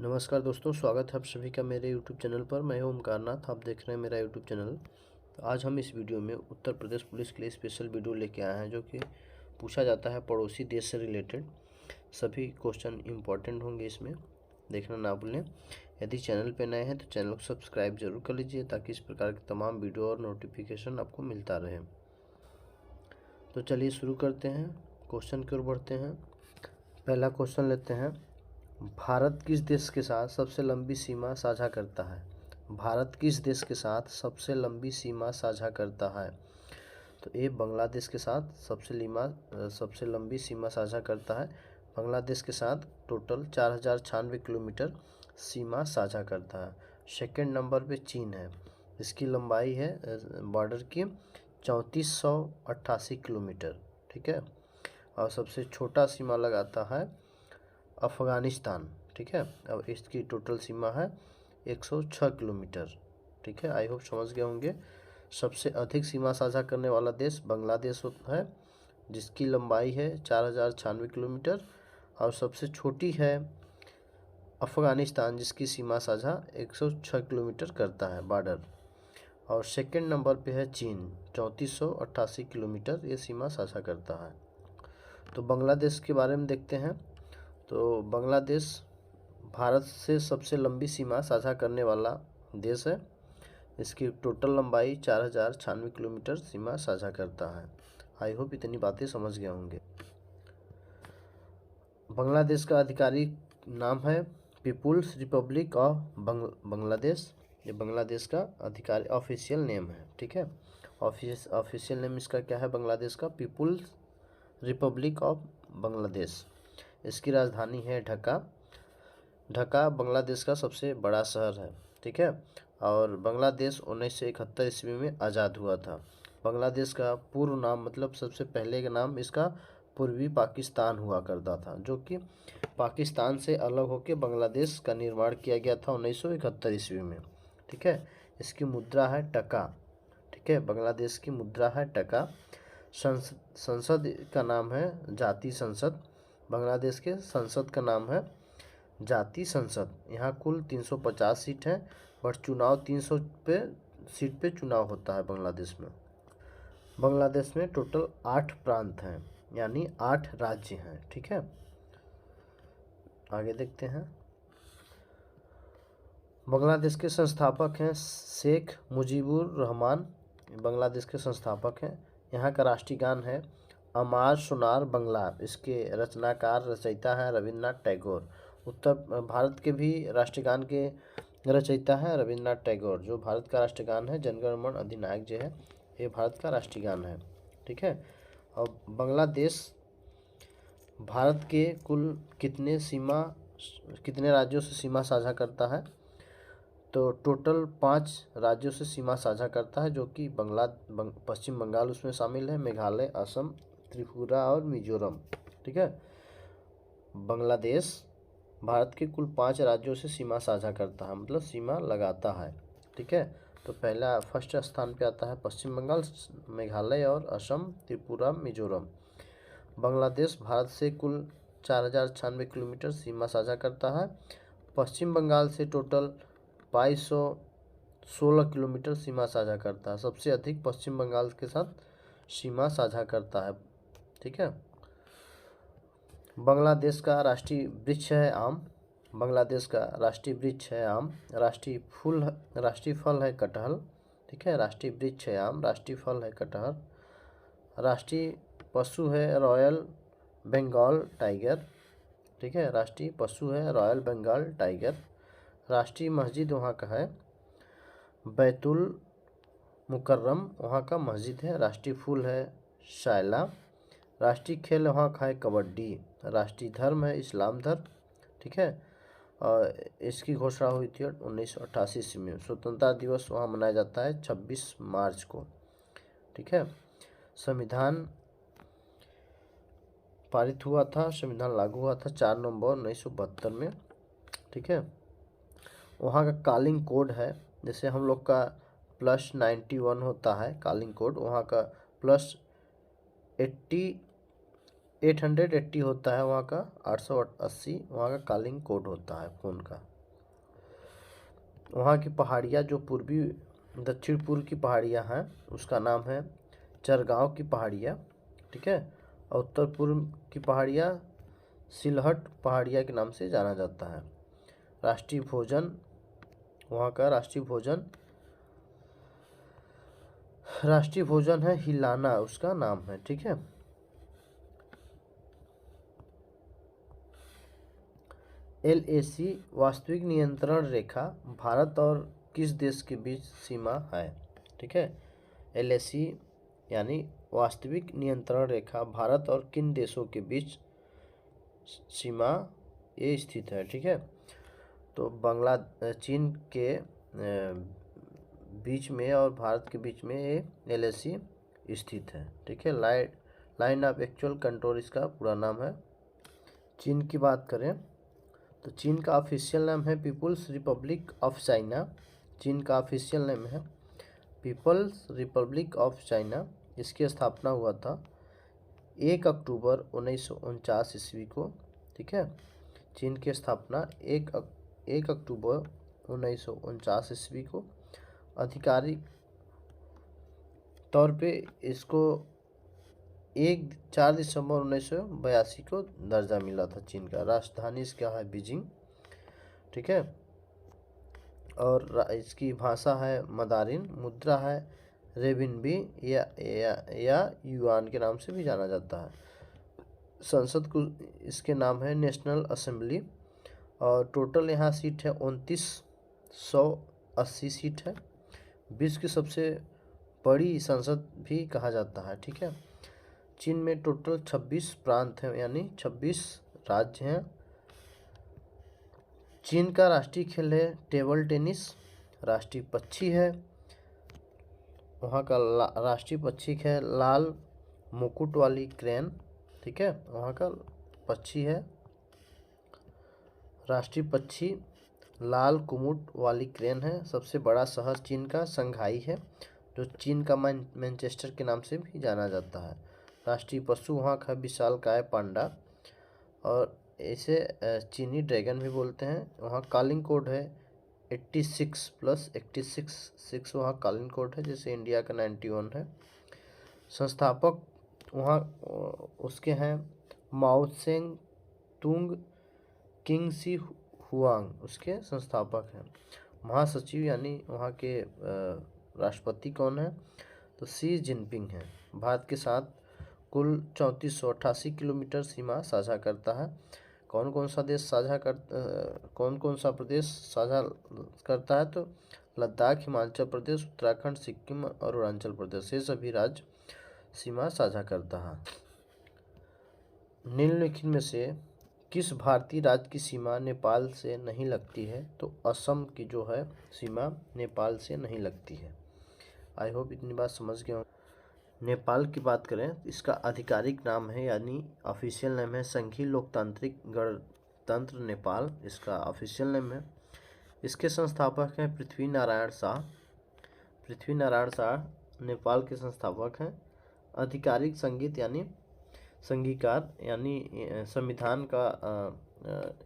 नमस्कार दोस्तों, स्वागत है आप सभी का मेरे यूट्यूब चैनल पर। मैं हूं ओमकार नाथ, आप देख रहे हैं मेरा यूट्यूब चैनल। तो आज हम इस वीडियो में उत्तर प्रदेश पुलिस के लिए स्पेशल वीडियो लेके आए हैं, जो कि पूछा जाता है पड़ोसी देश से रिलेटेड। सभी क्वेश्चन इम्पॉर्टेंट होंगे, इसमें देखना ना भूलें। यदि चैनल पर नए हैं तो चैनल को सब्सक्राइब जरूर कर लीजिए, ताकि इस प्रकार के तमाम वीडियो और नोटिफिकेशन आपको मिलता रहे। तो चलिए शुरू करते हैं, क्वेश्चन की ओर बढ़ते हैं। पहला क्वेश्चन लेते हैं। भारत किस देश के साथ सबसे लंबी सीमा साझा करता है? भारत किस देश के साथ सबसे लंबी सीमा साझा करता है? तो ये बांग्लादेश के साथ सबसे लंबी सीमा साझा करता है। बांग्लादेश के साथ टोटल 4096 किलोमीटर सीमा साझा करता है। सेकंड नंबर पे चीन है। इसकी लंबाई है बॉर्डर की 3488 किलोमीटर। ठीक है। और सबसे छोटा सीमा लगाता है अफ़गानिस्तान। ठीक है। अब इसकी टोटल सीमा है 106 किलोमीटर। ठीक है, आई होप समझ गए होंगे। सबसे अधिक सीमा साझा करने वाला देश बांग्लादेश होता है, जिसकी लंबाई है 4096 किलोमीटर। और सबसे छोटी है अफ़गानिस्तान, जिसकी सीमा साझा 106 किलोमीटर करता है बॉर्डर। और सेकंड नंबर पे है चीन, 3488 किलोमीटर ये सीमा साझा करता है। तो बांग्लादेश के बारे में देखते हैं। तो बांग्लादेश भारत से सबसे लंबी सीमा साझा करने वाला देश है। इसकी टोटल लंबाई 4096 किलोमीटर सीमा साझा करता है। आई होप इतनी बातें समझ गए होंगे। बांग्लादेश का आधिकारिक नाम है पीपुल्स रिपब्लिक ऑफ बांग्लादेश। ये बांग्लादेश का आधिकारिक ऑफिशियल नेम है। ठीक है, ऑफिशियल नेम इसका क्या है? बांग्लादेश का पीपुल्स रिपब्लिक ऑफ बांग्लादेश। इसकी राजधानी है ढाका। ढाका बांग्लादेश का सबसे बड़ा शहर है। ठीक है। और बांग्लादेश 1971 ईस्वी में आज़ाद हुआ था। बांग्लादेश का पूर्व नाम, मतलब सबसे पहले का नाम इसका पूर्वी पाकिस्तान हुआ करता था, जो कि पाकिस्तान से अलग होकर बांग्लादेश का निर्माण किया गया था 1971 ईस्वी में। ठीक है। इसकी मुद्रा है टका। ठीक है, बांग्लादेश की मुद्रा है टका। संसद का नाम है जातीय संसद। बांग्लादेश के संसद का नाम है जातीय संसद। यहाँ कुल 350 सीट हैं, बट चुनाव 300 सीट पे चुनाव होता है बांग्लादेश में। बांग्लादेश में टोटल 8 प्रांत हैं, यानी 8 राज्य हैं। ठीक है, आगे देखते हैं। बांग्लादेश के संस्थापक हैं शेख मुजीबुर रहमान। बांग्लादेश के संस्थापक हैं। यहाँ का राष्ट्रीय गान है अमार सोनार बंगला। इसके रचनाकार रचयिता हैं रविन्द्रनाथ टैगोर। उत्तर भारत के भी राष्ट्रीय गान के रचयिता है रविन्द्रनाथ टैगोर। जो भारत का राष्ट्रीय गान है जन गण मन अधिनायक जो है, ये भारत का राष्ट्रीय गान है। ठीक है। और बांग्लादेश भारत के कुल कितने राज्यों से सीमा साझा करता है? तो टोटल 5 राज्यों से सीमा साझा करता है, जो कि पश्चिम बंगाल उसमें शामिल है, मेघालय, असम, त्रिपुरा और मिजोरम। ठीक है। बांग्लादेश भारत के कुल 5 राज्यों से सीमा साझा करता है, मतलब सीमा लगाता है। ठीक है। तो फर्स्ट स्थान पे आता है पश्चिम बंगाल, मेघालय और असम, त्रिपुरा, मिजोरम। बांग्लादेश भारत से कुल 4096 किलोमीटर सीमा साझा करता है। पश्चिम बंगाल से टोटल 2216 किलोमीटर सीमा साझा करता है। सबसे अधिक पश्चिम बंगाल के साथ सीमा साझा करता है। ठीक है। बांग्लादेश का राष्ट्रीय वृक्ष है आम। बांग्लादेश का राष्ट्रीय वृक्ष है आम। राष्ट्रीय फल है कटहल। ठीक है, राष्ट्रीय वृक्ष है आम, राष्ट्रीय फल है कटहल। राष्ट्रीय पशु है रॉयल बंगाल टाइगर। ठीक है, राष्ट्रीय पशु है रॉयल बंगाल टाइगर। राष्ट्रीय मस्जिद वहाँ का है बैतुल मुकर्रम, वहाँ का मस्जिद है। राष्ट्रीय फूल है शायला। राष्ट्रीय खेल वहाँ का है कबड्डी। राष्ट्रीय धर्म है इस्लाम धर्म। ठीक है। और इसकी घोषणा हुई थी 1988 ईस्वी में। स्वतंत्रता दिवस वहाँ मनाया जाता है 26 मार्च को। ठीक है। संविधान पारित हुआ था, संविधान लागू हुआ था 4 नवंबर 1972 में। ठीक है। वहाँ का कॉलिंग कोड है, जैसे हम लोग का +91 होता है कॉलिंग कोड, वहाँ का +80 880 होता है वहाँ का, 880 वहाँ का कॉलिंग कोड होता है फ़ोन का। वहाँ की पहाड़ियाँ जो पूर्वी दक्षिण पूर्व की पहाड़ियाँ हैं उसका नाम है चरगांव की पहाड़ियाँ, ठीक है। और उत्तर पूर्व की पहाड़ियाँ सिलहट पहाड़ियाँ के नाम से जाना जाता है। राष्ट्रीय भोजन, वहाँ का राष्ट्रीय भोजन है हिलाना, उसका नाम है, ठीक है। LAC वास्तविक नियंत्रण रेखा भारत और किस देश के बीच सीमा है, ठीक है। LAC यानी वास्तविक नियंत्रण रेखा भारत और किन देशों के बीच सीमा ये स्थित है, ठीक है। तो चीन के बीच में और भारत के बीच में ये LAC स्थित है, ठीक है। लाइन ऑफ एक्चुअल कंट्रोल इसका पूरा नाम है। चीन की बात करें तो चीन का ऑफिशियल नाम है पीपुल्स रिपब्लिक ऑफ चाइना। चीन का ऑफिशियल नेम है पीपल्स रिपब्लिक ऑफ चाइना। इसकी स्थापना हुआ था 1 अक्टूबर 1949 ईस्वी को, ठीक है। चीन की स्थापना 1 अक्टूबर 1949 ईस्वी को। आधिकारिक तौर पे इसको 4 दिसंबर 1982 को दर्जा मिला था। चीन का राजधानी इसका है बीजिंग, ठीक है। और इसकी भाषा है मंदारिन, मुद्रा है रेबिनबी या युआन के नाम से भी जाना जाता है। संसद को इसके नाम है नेशनल असेंबली। और टोटल यहाँ सीट है 2980 सीट है। विश्व की सबसे बड़ी संसद भी कहा जाता है, ठीक है। चीन में टोटल 26 प्रांत हैं, यानी 26 राज्य हैं। चीन का राष्ट्रीय खेल है टेबल टेनिस। राष्ट्रीय पक्षी है वहाँ का राष्ट्रीय पक्षी है लाल मुकुट वाली क्रेन, ठीक है। वहाँ का पक्षी है राष्ट्रीय पक्षी लाल कुमुट वाली क्रेन है। सबसे बड़ा शहर चीन का शंघाई है, जो चीन का मैनचेस्टर के नाम से भी जाना जाता है। राष्ट्रीय पशु वहाँ का विशालकाय पांडा, और इसे चीनी ड्रैगन भी बोलते हैं। वहाँ कॉलिंग कोड है 86+86 वहाँ कॉलिंग कोड है, जैसे इंडिया का 91 है। संस्थापक वहाँ उसके हैं माओ त्सेंग तुंग किंगसी हुआंग, उसके संस्थापक हैं। महासचिव यानी वहाँ के राष्ट्रपति कौन है, तो शी जिनपिंग हैं। भारत के साथ कुल 3488 किलोमीटर सीमा साझा करता है। कौन कौन सा प्रदेश साझा करता है, तो लद्दाख, हिमाचल प्रदेश, उत्तराखंड, सिक्किम और अरुणाचल प्रदेश, ये सभी राज्य सीमा साझा करता है। निम्नलिखित में से किस भारतीय राज्य की सीमा नेपाल से नहीं लगती है, तो असम की जो है सीमा नेपाल से नहीं लगती है। आई होप इतनी बात समझ गए हो। नेपाल की बात करें, इसका आधिकारिक नाम है यानी ऑफिशियल नेम है संघीय लोकतांत्रिक गणतंत्र नेपाल, इसका ऑफिशियल नेम है। इसके संस्थापक हैं पृथ्वीनारायण शाह नेपाल के संस्थापक हैं। आधिकारिक संगीत यानी संघीकार यानी संविधान का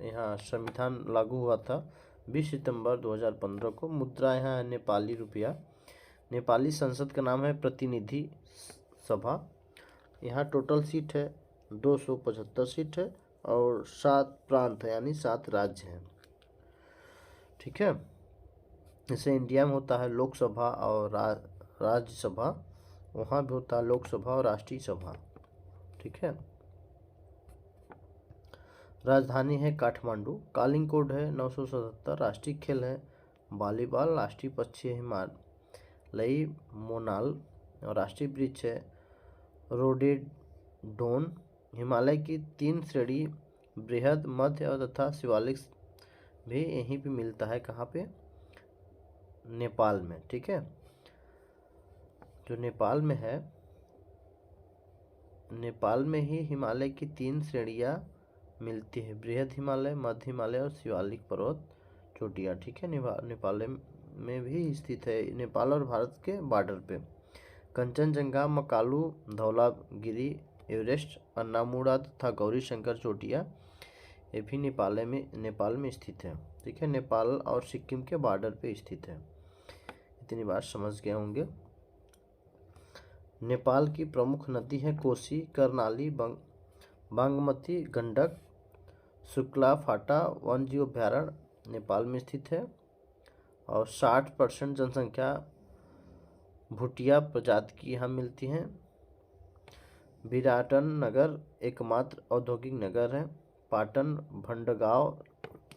यहाँ संविधान लागू हुआ था 20 सितंबर 2015 को। मुद्रा यहाँ है नेपाली रुपया। नेपाली संसद का नाम है प्रतिनिधि सभा। यहाँ टोटल सीट है 275 सीट है और 7 प्रांत है यानी 7 राज्य हैं, ठीक है। जैसे इंडिया में होता है लोकसभा और राज्यसभा, वहाँ भी होता है लोकसभा और राष्ट्रीय सभा, ठीक है। राजधानी है काठमांडू। कॉलिंग कोड है 977। राष्ट्रीय खेल है वॉलीबॉल। राष्ट्रीय पक्षी है हिमालयी मोनाल। और राष्ट्रीय वृक्ष है रोडेडोन। हिमालय की 3 श्रेणी बृहद, मध्य और तथा शिवालिक भी यहीं पे मिलता है। कहाँ पे, नेपाल में, ठीक है। जो नेपाल में है, नेपाल में ही हिमालय की 3 श्रेणियाँ मिलती है, बृहद हिमालय, मध्य हिमालय और शिवालिक पर्वत चोटियाँ, ठीक है। नेपाल में भी स्थित है, नेपाल और भारत के बॉर्डर पे। कंचनजंगा, मकालू, धौलागिरी एवरेस्ट, अन्नामुड़ा तथा गौरी शंकर चोटियाँ ये भी नेपाल में स्थित है। ठीक है, नेपाल और सिक्किम के बॉर्डर पे स्थित है। इतनी बात समझ गए होंगे। नेपाल की प्रमुख नदी है कोसी, कर्णाली, बागमती, गंडक। शुक्ला फाटा वन जीव अभ्यारण्य नेपाल में स्थित है और 60% जनसंख्या भूटिया प्रजाति की यहाँ मिलती है। विराटनगर एकमात्र औद्योगिक नगर है। पाटन भंडगांव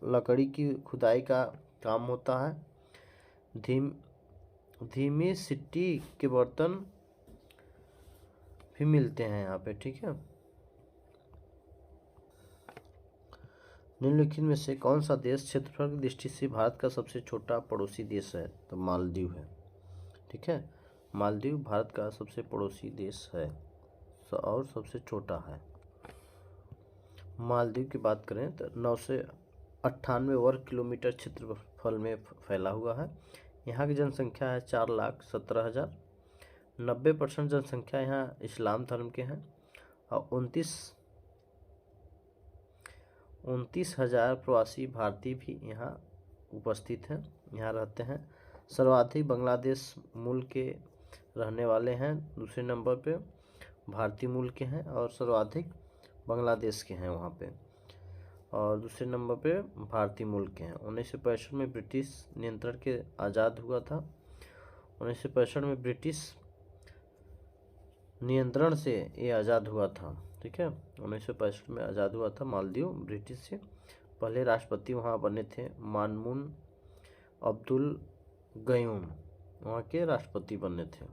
लकड़ी की खुदाई का काम होता है। धीमी सिट्टी के बर्तन भी मिलते हैं यहाँ पे। ठीक है, निम्नलिखित में से कौन सा देश क्षेत्रफल की दृष्टि से भारत का सबसे छोटा पड़ोसी देश है? तो मालदीव है। ठीक है, मालदीव भारत का सबसे पड़ोसी देश है और सबसे छोटा है। मालदीव की बात करें तो 998 वर्ग किलोमीटर क्षेत्रफल में फैला हुआ है। यहाँ की जनसंख्या है 4,17,000। 90% जनसंख्या यहाँ इस्लाम धर्म के हैं और 29,000 प्रवासी भारतीय भी यहाँ उपस्थित हैं, यहाँ रहते हैं। सर्वाधिक बांग्लादेश मूल के रहने वाले हैं, दूसरे नंबर पे भारतीय मूल के हैं और सर्वाधिक बांग्लादेश के हैं वहाँ पे, और दूसरे नंबर पे भारतीय मूल के हैं। 1965 में ब्रिटिश नियंत्रण के आज़ाद हुआ था। 1965 में ब्रिटिश नियंत्रण से ये आज़ाद हुआ था। ठीक है, 1965 में आज़ाद हुआ था मालदीव ब्रिटिश से। पहले राष्ट्रपति वहाँ बने थे मानून अब्दुल गयूम, वहाँ के राष्ट्रपति बने थे।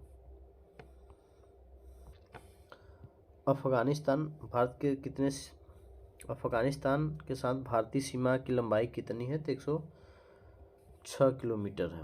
अफगानिस्तान के साथ भारतीय सीमा की लंबाई कितनी है? तो 106 किलोमीटर है।